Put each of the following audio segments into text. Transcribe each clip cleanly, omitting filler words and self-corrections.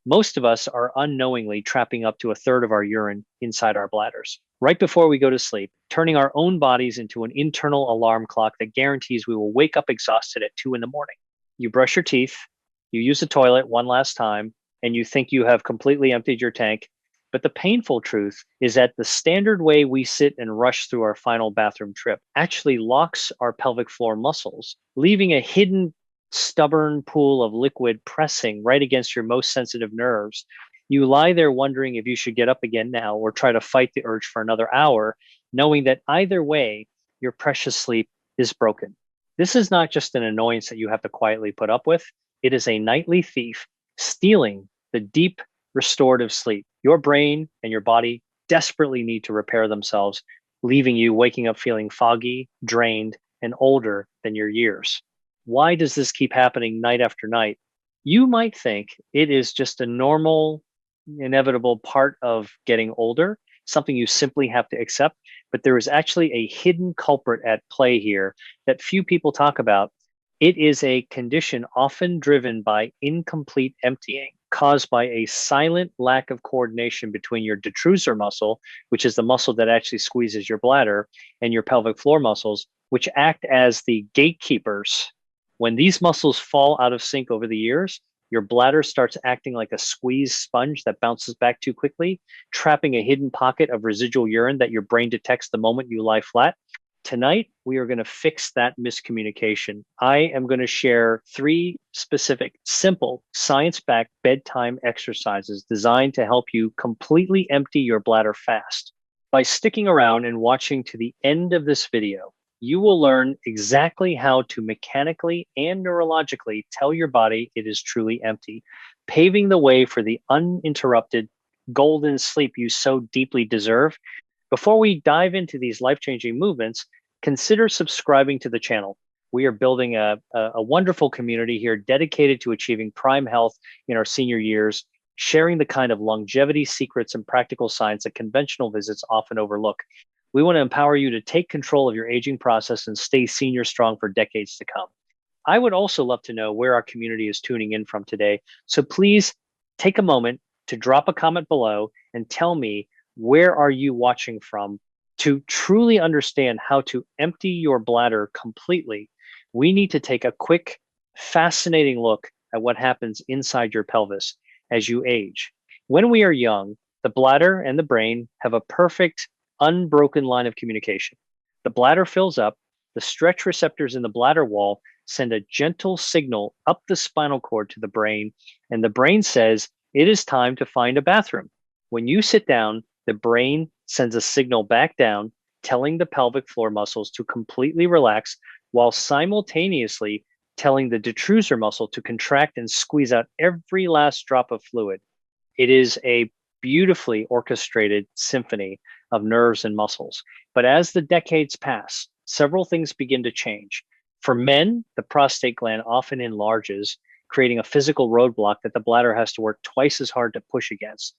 Most of us are unknowingly trapping up to a third of our urine inside our bladders. Right before we go to sleep, turning our own bodies into an internal alarm clock that guarantees we will wake up exhausted at 2 in the morning. You brush your teeth, you use the toilet one last time, and you think you have completely emptied your tank. But the painful truth is that the standard way we sit and rush through our final bathroom trip actually locks our pelvic floor muscles, leaving a hidden stubborn pool of liquid pressing right against your most sensitive nerves. You lie there wondering if you should get up again now or try to fight the urge for another hour, knowing that either way, your precious sleep is broken. This is not just an annoyance that you have to quietly put up with, it is a nightly thief stealing the deep restorative sleep. Your brain and your body desperately need to repair themselves, leaving you waking up feeling foggy, drained, and older than your years. Why does this keep happening night after night? You might think it is just a normal, inevitable part of getting older, something you simply have to accept. But there is actually a hidden culprit at play here that few people talk about. It is a condition often driven by incomplete emptying, caused by a silent lack of coordination between your detrusor muscle, which is the muscle that actually squeezes your bladder, and your pelvic floor muscles, which act as the gatekeepers. When these muscles fall out of sync over the years, your bladder starts acting like a squeezed sponge that bounces back too quickly, trapping a hidden pocket of residual urine that your brain detects the moment you lie flat. Tonight, we are going to fix that miscommunication. I am going to share 3 specific, simple, science-backed bedtime exercises designed to help you completely empty your bladder fast. By sticking around and watching to the end of this video, you will learn exactly how to mechanically and neurologically tell your body it is truly empty, paving the way for the uninterrupted golden sleep you so deeply deserve. Before we dive into these life-changing movements, consider subscribing to the channel. We are building a wonderful community here dedicated to achieving prime health in our senior years, sharing the kind of longevity secrets and practical science that conventional visits often overlook. We want to empower you to take control of your aging process and stay senior strong for decades to come. I would also love to know where our community is tuning in from today. So please take a moment to drop a comment below and tell me, where are you watching from? To truly understand how to empty your bladder completely, we need to take a quick, fascinating look at what happens inside your pelvis as you age. When we are young, the bladder and the brain have a perfect, unbroken line of communication. The bladder fills up, the stretch receptors in the bladder wall send a gentle signal up the spinal cord to the brain, and the brain says, it is time to find a bathroom. When you sit down, the brain sends a signal back down, telling the pelvic floor muscles to completely relax, while simultaneously telling the detrusor muscle to contract and squeeze out every last drop of fluid. It is a beautifully orchestrated symphony of nerves and muscles. But as the decades pass, several things begin to change. For men, the prostate gland often enlarges, creating a physical roadblock that the bladder has to work twice as hard to push against.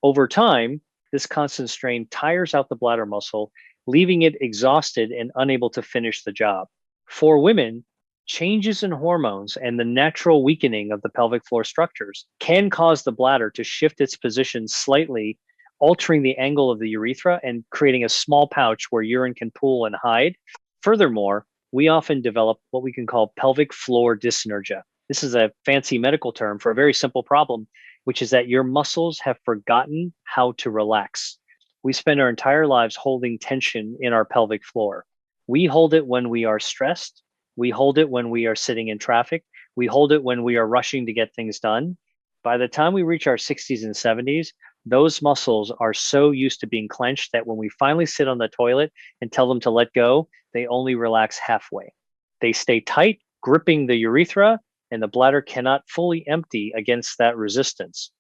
Over time, this constant strain tires out the bladder muscle, leaving it exhausted and unable to finish the job. For women, changes in hormones and the natural weakening of the pelvic floor structures can cause the bladder to shift its position slightly, altering the angle of the urethra and creating a small pouch where urine can pool and hide. Furthermore, we often develop what we can call pelvic floor dyssynergia. This is a fancy medical term for a very simple problem, which is that your muscles have forgotten how to relax. We spend our entire lives holding tension in our pelvic floor. We hold it when we are stressed. We hold it when we are sitting in traffic. We hold it when we are rushing to get things done. By the time we reach our 60s and 70s, those muscles are so used to being clenched that when we finally sit on the toilet and tell them to let go, they only relax halfway. They stay tight, gripping the urethra, and the bladder cannot fully empty against that resistance.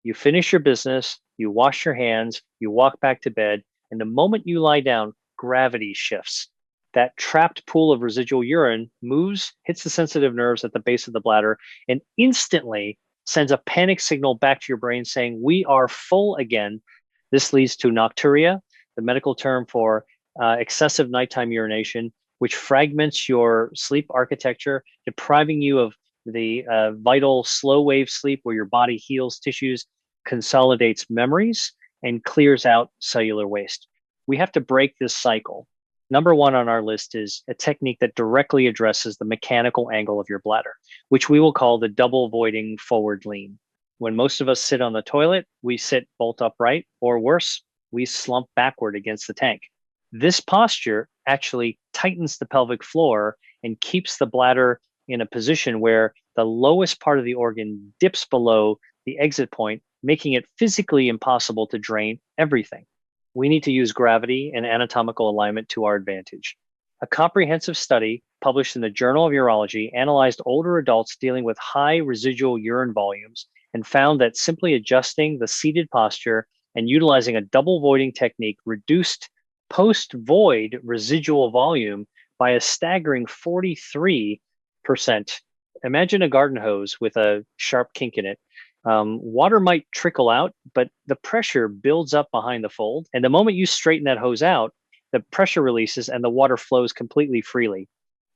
You finish your business, you wash your hands, you walk back to bed, and the moment you lie down, gravity shifts. That trapped pool of residual urine moves, hits the sensitive nerves at the base of the bladder, and instantly sends a panic signal back to your brain saying, we are full again. This leads to Nocturia, the medical term for excessive nighttime urination, which fragments your sleep architecture, depriving you of the vital slow wave sleep where your body heals tissues, consolidates memories, and clears out cellular waste. We have to break this cycle. Number one on our list is a technique that directly addresses the mechanical angle of your bladder, which we will call the double voiding forward lean. When most of us sit on the toilet, we sit bolt upright, or worse, we slump backward against the tank. This posture actually tightens the pelvic floor and keeps the bladder in a position where the lowest part of the organ dips below the exit point, making it physically impossible to drain everything. We need to use gravity and anatomical alignment to our advantage. A comprehensive study published in the Journal of Urology analyzed older adults dealing with high residual urine volumes and found that simply adjusting the seated posture and utilizing a double voiding technique reduced post-void residual volume by a staggering 43%. Imagine a garden hose with a sharp kink in it. Water might trickle out, but the pressure builds up behind the fold. And the moment you straighten that hose out, the pressure releases and the water flows completely freely.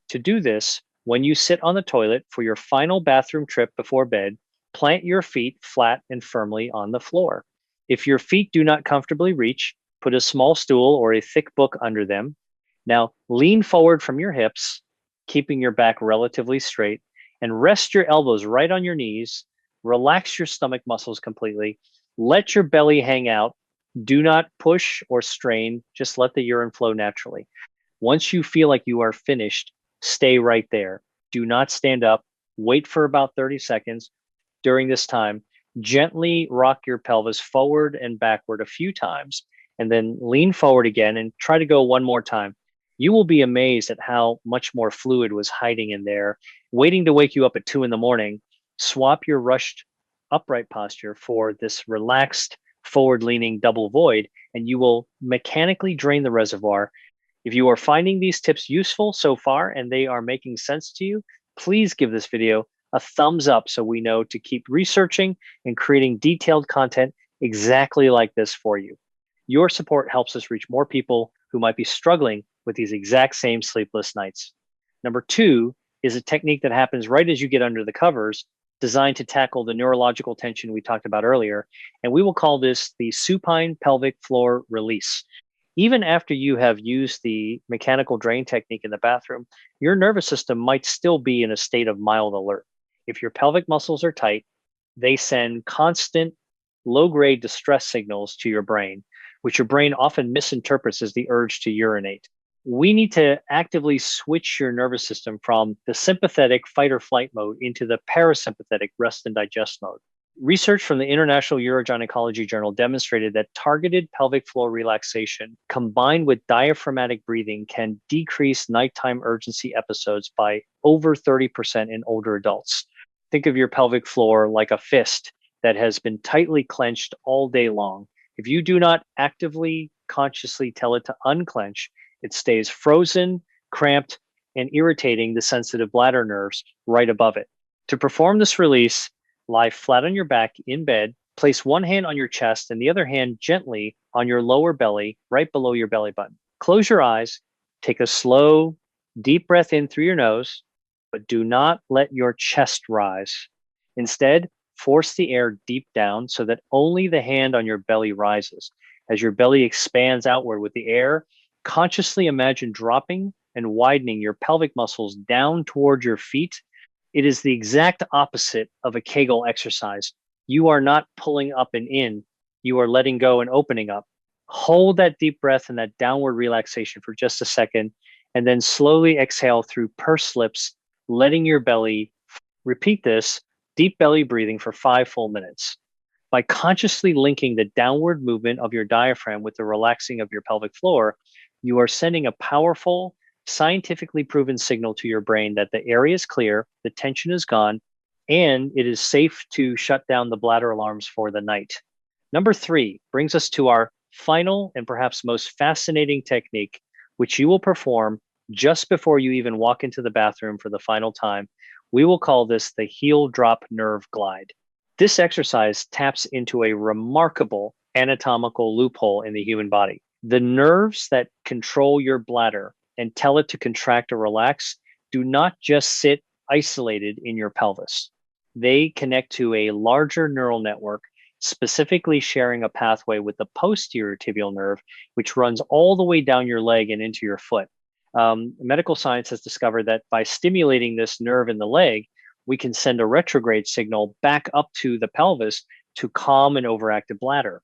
To do this, when you sit on the toilet for your final bathroom trip before bed, plant your feet flat and firmly on the floor. If your feet do not comfortably reach, put a small stool or a thick book under them. Now, lean forward from your hips, keeping your back relatively straight, and rest your elbows right on your knees. Relax your stomach muscles completely. Let your belly hang out. Do not push or strain. Just let the urine flow naturally. Once you feel like you are finished, stay right there. Do not stand up. Wait for about 30 seconds. During this time, gently rock your pelvis forward and backward a few times, and then lean forward again and try to go one more time. You will be amazed at how much more fluid was hiding in there, waiting to wake you up at 2 in the morning. Swap your rushed upright posture for this relaxed forward leaning double void, and you will mechanically drain the reservoir. If you are finding these tips useful so far and they are making sense to you, please give this video a thumbs up so we know to keep researching and creating detailed content exactly like this for you. Your support helps us reach more people who might be struggling with these exact same sleepless nights. Number two is a technique that happens right as you get under the covers, designed to tackle the neurological tension we talked about earlier. And we will call this the supine pelvic floor release. Even after you have used the mechanical drain technique in the bathroom, your nervous system might still be in a state of mild alert. If your pelvic muscles are tight, they send constant low-grade distress signals to your brain, which your brain often misinterprets as the urge to urinate. We need to actively switch your nervous system from the sympathetic fight or flight mode into the parasympathetic rest and digest mode. Research from the International Urogynecology Journal demonstrated that targeted pelvic floor relaxation combined with diaphragmatic breathing can decrease nighttime urgency episodes by over 30% in older adults. Think of your pelvic floor like a fist that has been tightly clenched all day long. If you do not actively, consciously tell it to unclench, it stays frozen, cramped, and irritating the sensitive bladder nerves right above it. To perform this release, lie flat on your back in bed, place one hand on your chest and the other hand gently on your lower belly, right below your belly button. Close your eyes, take a slow, deep breath in through your nose, but do not let your chest rise. Instead, force the air deep down so that only the hand on your belly rises. As your belly expands outward with the air, consciously imagine dropping and widening your pelvic muscles down toward your feet. It is the exact opposite of a Kegel exercise. You are not pulling up and in. You are letting go and opening up. Hold that deep breath and that downward relaxation for just a second, and then slowly exhale through pursed lips, letting your belly. Repeat this deep belly breathing for 5 full minutes. By consciously linking the downward movement of your diaphragm with the relaxing of your pelvic floor, you are sending a powerful, scientifically proven signal to your brain that the area is clear, the tension is gone, and it is safe to shut down the bladder alarms for the night. Number 3 brings us to our final and perhaps most fascinating technique, which you will perform just before you even walk into the bathroom for the final time. We will call this the heel drop nerve glide. This exercise taps into a remarkable anatomical loophole in the human body. The nerves that control your bladder and tell it to contract or relax do not just sit isolated in your pelvis. They connect to a larger neural network, specifically sharing a pathway with the posterior tibial nerve, which runs all the way down your leg and into your foot. Medical science has discovered that by stimulating this nerve in the leg, we can send a retrograde signal back up to the pelvis to calm an overactive bladder.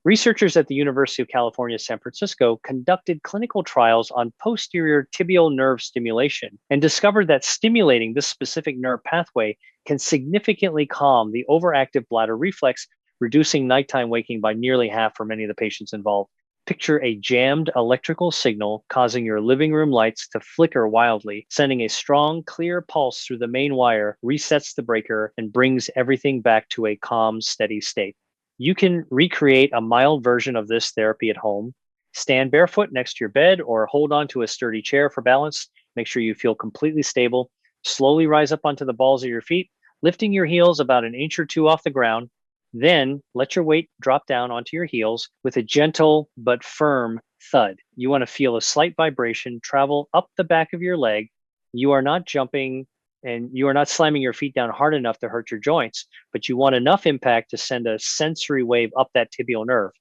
Researchers at the University of California, San Francisco conducted clinical trials on posterior tibial nerve stimulation and discovered that stimulating this specific nerve pathway can significantly calm the overactive bladder reflex, reducing nighttime waking by nearly half for many of the patients involved. Picture a jammed electrical signal causing your living room lights to flicker wildly, sending a strong, clear pulse through the main wire, resets the breaker, and brings everything back to a calm, steady state. You can recreate a mild version of this therapy at home. Stand barefoot next to your bed or hold on to a sturdy chair for balance. Make sure you feel completely stable. Slowly rise up onto the balls of your feet, lifting your heels about an inch or two off the ground. Then let your weight drop down onto your heels with a gentle but firm thud. You want to feel a slight vibration travel up the back of your leg. You are not jumping and you are not slamming your feet down hard enough to hurt your joints, but you want enough impact to send a sensory wave up that tibial nerve.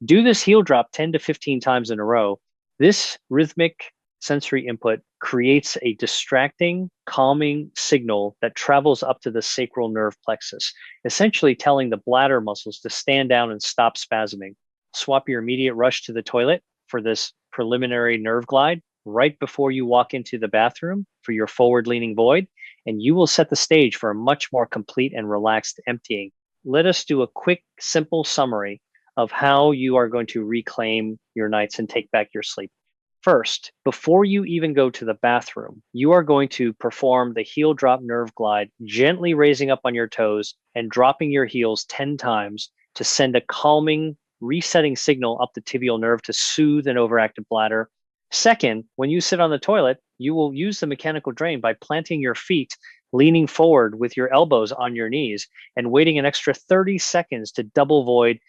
Do this heel drop 10 to 15 times in a row. This rhythmic sensory input creates a distracting, calming signal that travels up to the sacral nerve plexus, essentially telling the bladder muscles to stand down and stop spasming. Swap your immediate rush to the toilet for this preliminary nerve glide right before you walk into the bathroom for your forward-leaning void, and you will set the stage for a much more complete and relaxed emptying. Let us do a quick, simple summary of how you are going to reclaim your nights and take back your sleep. First, before you even go to the bathroom, you are going to perform the heel drop nerve glide, gently raising up on your toes and dropping your heels 10 times to send a calming, resetting signal up the tibial nerve to soothe an overactive bladder. Second, when you sit on the toilet, you will use the mechanical drain by planting your feet, leaning forward with your elbows on your knees, and waiting an extra 30 seconds to double void,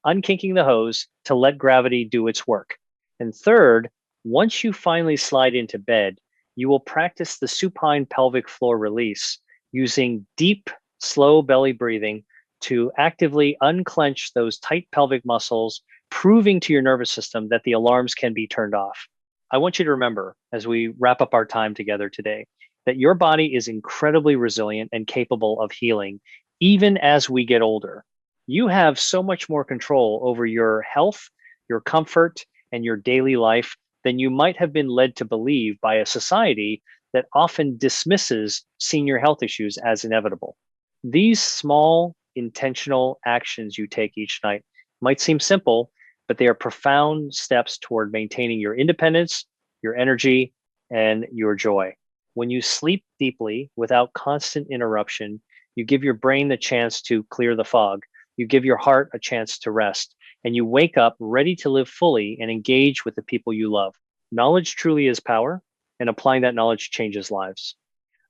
unkinking the hose to let gravity do its work. And third, once you finally slide into bed, you will practice the supine pelvic floor release using deep, slow belly breathing to actively unclench those tight pelvic muscles, proving to your nervous system that the alarms can be turned off. I want you to remember, as we wrap up our time together today, that your body is incredibly resilient and capable of healing, even as we get older. You have so much more control over your health, your comfort, and your daily life than you might have been led to believe by a society that often dismisses senior health issues as inevitable. These small, intentional actions you take each night might seem simple, but they are profound steps toward maintaining your independence, your energy, and your joy. When you sleep deeply without constant interruption, you give your brain the chance to clear the fog. You give your heart a chance to rest, and you wake up ready to live fully and engage with the people you love. Knowledge truly is power, and applying that knowledge changes lives.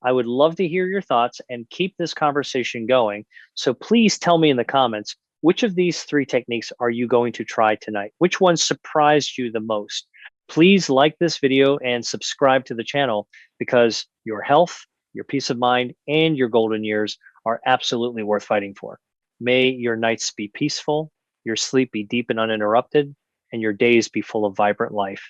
I would love to hear your thoughts and keep this conversation going. So please tell me in the comments, which of these 3 techniques are you going to try tonight? Which one surprised you the most? Please like this video and subscribe to the channel because your health, your peace of mind, and your golden years are absolutely worth fighting for. May your nights be peaceful, your sleep be deep and uninterrupted, and your days be full of vibrant life.